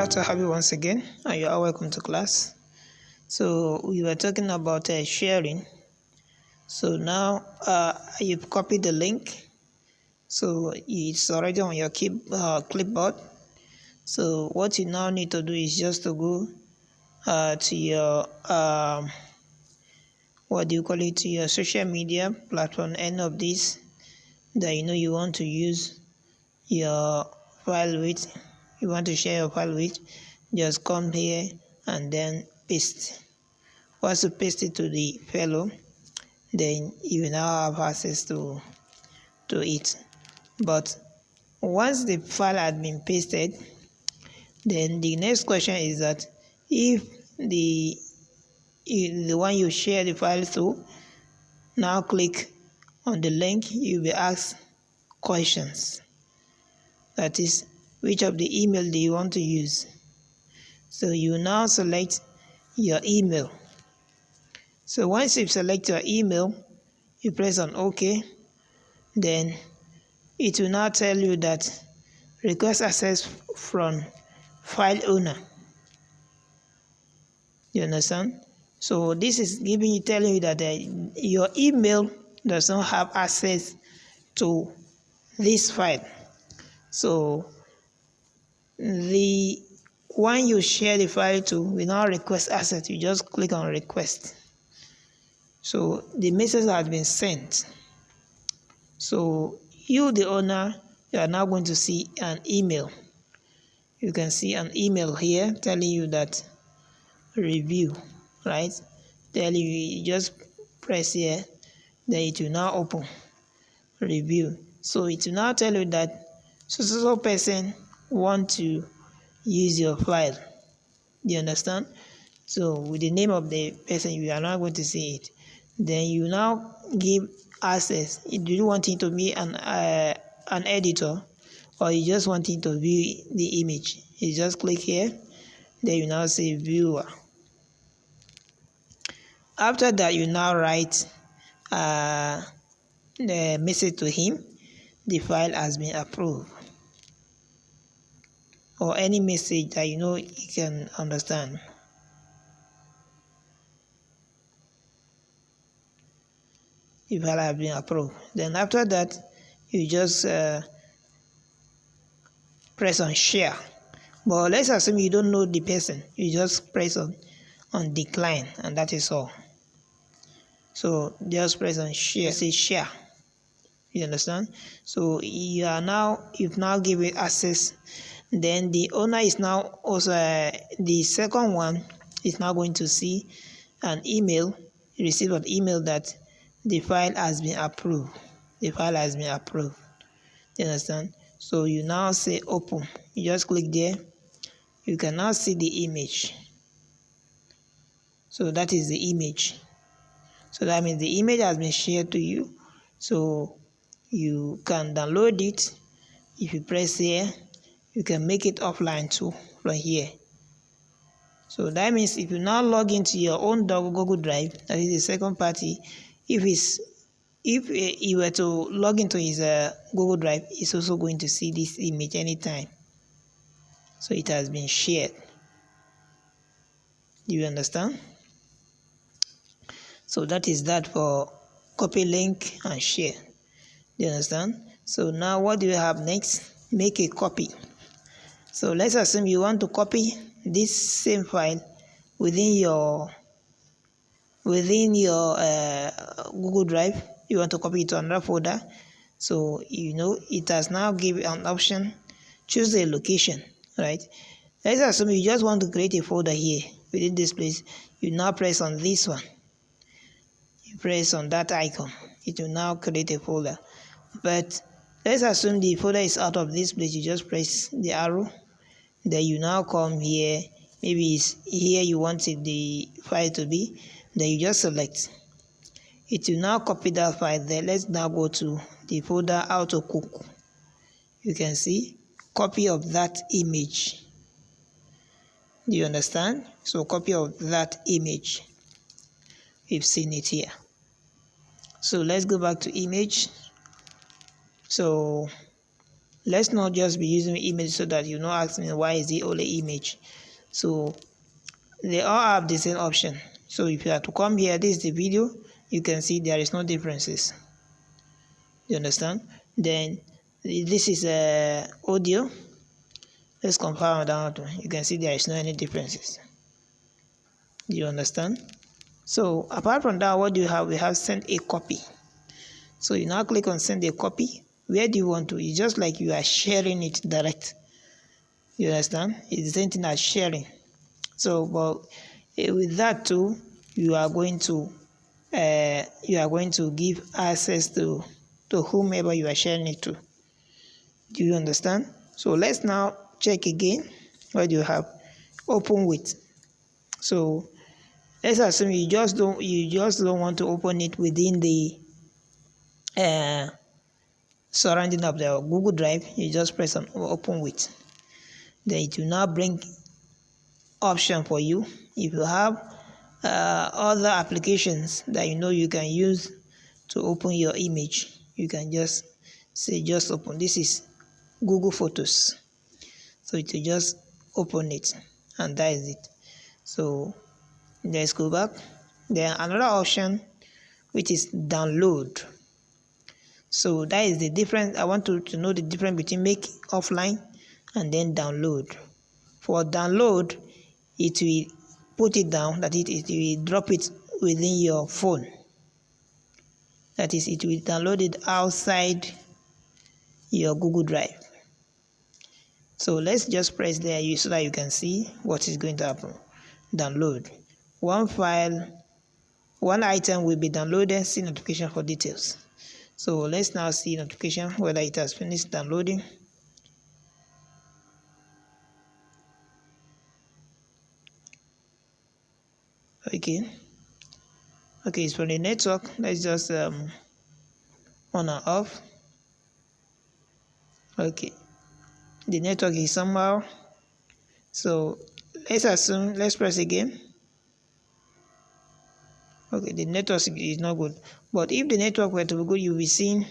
glad to have you once again, and you are welcome to class. So we were talking about sharing. So now you've copied the link, so it's already on your clipboard. So what you now need to do is just to go to your to your social media platform, any of these that you want to use your file with, you want to share your file with. Just come here and then paste. Once you paste it to the fellow, then you now have access to it. But once the file had been pasted, then the next question is that if the one you share the file to now click on the link, you'll be asked questions. That is, which of the email do you want to use? So you now select your email. So once you select your email, you press on OK. Then it will now tell you that request access from file owner. You understand? So this is telling you that your email does not have access to this file. So the one you share the file to will now request access. You just click on request. So the message has been sent. So you, the owner, you are now going to see an email. You can see an email here telling you that review, right? You just press here, then it will now open review. So it will now tell you that so person want to use your file. Do you understand? So with the name of the person, you are not going to see it. Then you now give access. Do you want it to be an editor, or you just want it to view the image? You just click here, then you now say viewer. After that, you now write the message to him, the file has been approved, or any message that you can understand. The file has been approved. Then after that, you just press on share. But let's assume you don't know the person. You just press on decline, and that is all. So just press on share. Say share. You understand? So you've now given access. Then the owner is now also the second one is now going to see an email, receive an email that the file has been approved. The file has been approved. You understand? So you now say open. You just click there. You can now see the image. So that is the image. So that means the image has been shared to you. So you can download it. If you press here, you can make it offline too from here. So that means if you now log into your own Google Drive, that is the second party, if you were to log into his Google Drive, it's also going to see this image anytime. So it has been shared. Do you understand? So that is that for copy link and share. Do you understand? So now what do you have next? Make a copy. So let's assume you want to copy this same file within your Google Drive. You want to copy it to another folder. So it has now given an option. Choose a location, right? Let's assume you just want to create a folder here within this place. You now press on this one. You press on that icon. It will now create a folder. But let's assume the folder is out of this place. You just press the arrow. Then you now come here. Maybe it's here you wanted the file to be. Then you just select. It will now copy that file there. Let's now go to the folder how to cook. You can see copy of that image. Do you understand? So copy of that image. We've seen it here. So let's go back to image. So let's not just be using image so that you not ask me why is it only image. So they all have the same option. So if you have to come here, this is the video, you can see there is no differences. You understand? Then this is audio. Let's compare that one. You can see there is no any differences. Do you understand? So apart from that, what do you have? We have send a copy. So you now click on send a copy. Where do you want to? It's just like you are sharing it direct. You understand? It's the same thing as sharing. So, but with that too, you are going to give access to whomever you are sharing it to. Do you understand? So let's now check again. What do you have? Open with. So let's assume you just don't want to open it within the surrounding of the Google Drive. You just press on open with. Then it will now bring option for you. If you have other applications that you know you can use to open your image, you can just say just open. This is Google Photos, so it will just open it, and that is it. So let's go back. Then another option, which is download. So that is the difference. I want to know the difference between make offline and then download. For download, it will put it down, that it will drop it within your phone. That is, it will download it outside your Google Drive. So let's just press there so that you can see what is going to happen. Download. One item will be downloaded. See notification for details. So let's now see notification whether it has finished downloading. Okay, it's from the network. Let's just on and off. Okay, the network is somehow. So let's assume, let's press again. Okay, the network is not good. But if the network were to be good, you will see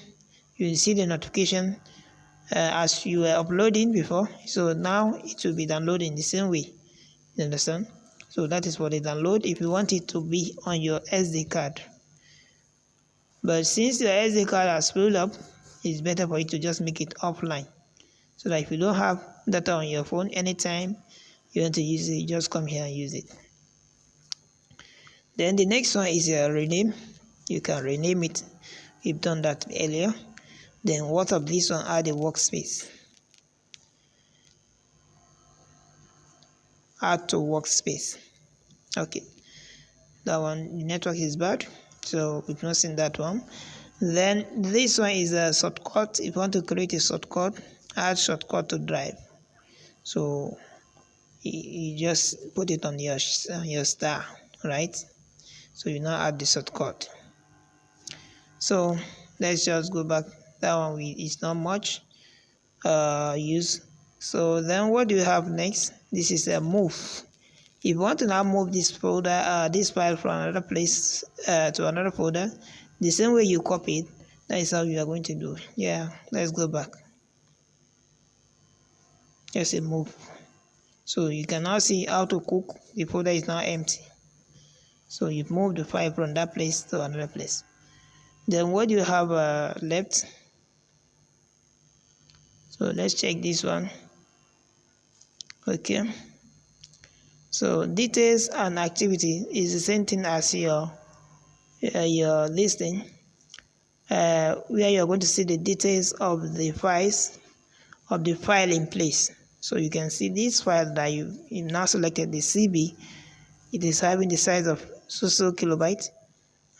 the notification as you were uploading before. So now it will be downloading the same way. You understand? So that is for the download if you want it to be on your SD card. But since your SD card has filled up, it's better for you to just make it offline. So that if you don't have data on your phone, anytime you want to use it, just come here and use it. Then the next one is rename. You can rename it. We've done that earlier. Then what of this one? Add a workspace. Add to workspace. Okay, that one, the network is bad, so we've not seen that one. Then this one is a shortcut. If you want to create a shortcut, add shortcut to drive. So you just put it on your star, right? So you now add the shortcut. So let's just go back. That one is not much use. So then what do you have next? This is a move. If you want to now move this folder, this file from another place to another folder, the same way you copy it, that is how you are going to do. Yeah, let's go back. Just a move. So you can now see how to cook. The folder is now empty. So you've moved the file from that place to another place. Then what do you have left? So let's check this one. Okay. So details and activity is the same thing as your listing, where you're going to see the details of the files of the file in place. So you can see this file that you now selected, the CB. It is having the size of so kilobyte,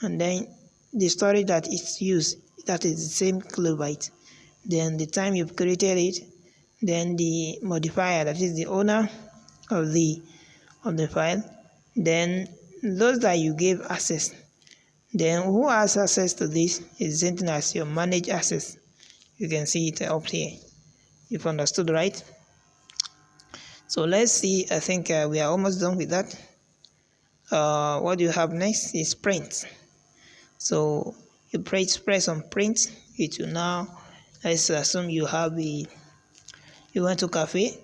and then the storage that it's used, that is the same kilobyte. Then the time you've created it, then the modifier, that is the owner of the file, then those that you gave access. Then who has access to this is the same thing as your manage access. You can see it up here. You've understood, right? So let's see. I think we are almost done with that. What you have next is print. So you press on print. It will now, let's assume you have a You went to cafe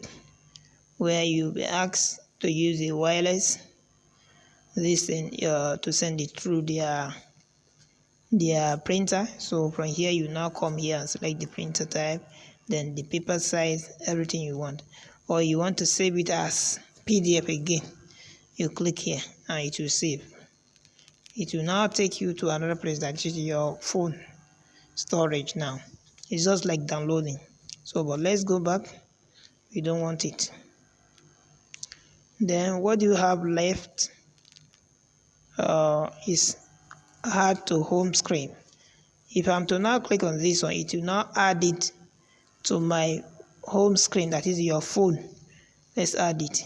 where you'll be asked to use a wireless this thing to send it through their printer. So from here you now come here and select the printer type, then the paper size, everything you want. Or you want to save it as PDF again, you click here and it will save. It will now take you to another place that is your phone storage. Now it's just like downloading. So but let's go back. We don't want it. Then what you have left is add to home screen. If I'm to now click on this one, it will now add it to my home screen, that is your phone. Let's add it.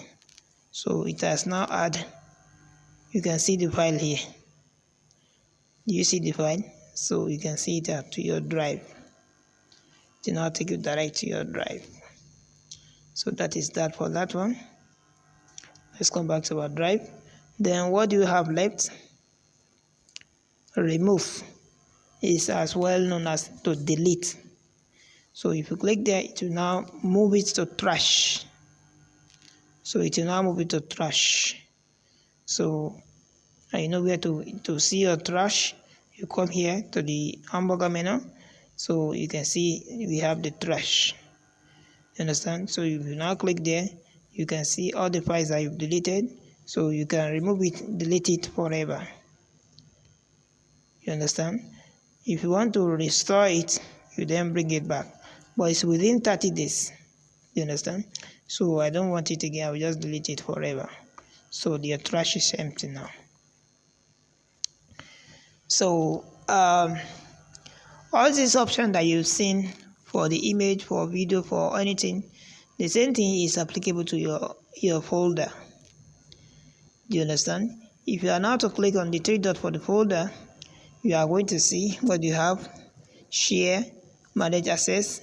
So it has now added. You can see the file here. Do you see the file? So you can see it to your drive. It will now take you direct to your drive. So that is that for that one. Let's come back to our drive. Then what do you have left? Remove is as well known as to delete. So if you click there, it will now move it to trash. So it will now move it to trash. So you know where to see your trash. You come here to the hamburger menu. So you can see we have the trash. You understand? So if you now click there, you can see all the files that you've deleted. So you can remove it, delete it forever. You understand? If you want to restore it, you then bring it back. But it's within 30 days. You understand? So I don't want it again. I will just delete it forever. So the trash is empty now. So all these options that you've seen for the image, for video, for anything, the same thing is applicable to your folder. Do you understand? If you are now to click on the three dots for the folder, you are going to see what you have: share, manage access,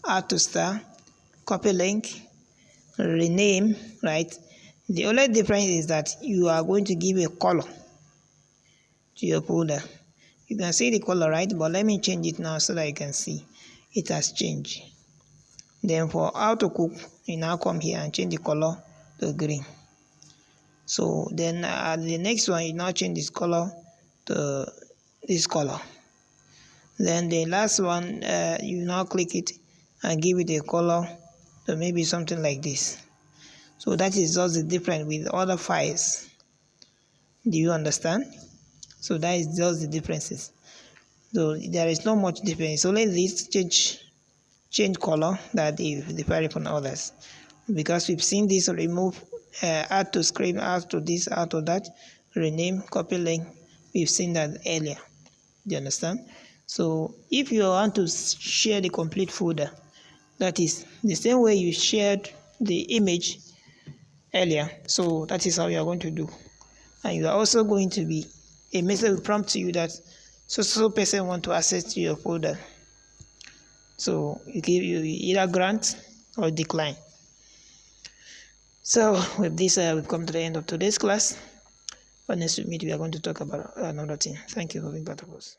add to star, copy link, rename, right? The only difference is that you are going to give a color to your folder. You can see the color, right? But let me change it now so that you can see it has changed. Then for how to cook, you now come here and change the color to green. So then the next one, you now change this color to this color. Then the last one, you now click it and give it a color to maybe something like this. So that is just the difference with other files. Do you understand? So that is just the differences. So there is not much difference. Only this change color that is different from others. Because we've seen this remove, add to screen, add to this, add to that, rename, copy link. We've seen that earlier. Do you understand? So if you want to share the complete folder, that is the same way you shared the image earlier. So that is how you are going to do. And you are also going to be, a message will prompt to you that so person want to access to your folder. So you either grant or decline. So with this, we've come to the end of today's class. But next week we are going to talk about another thing. Thank you for being part of us.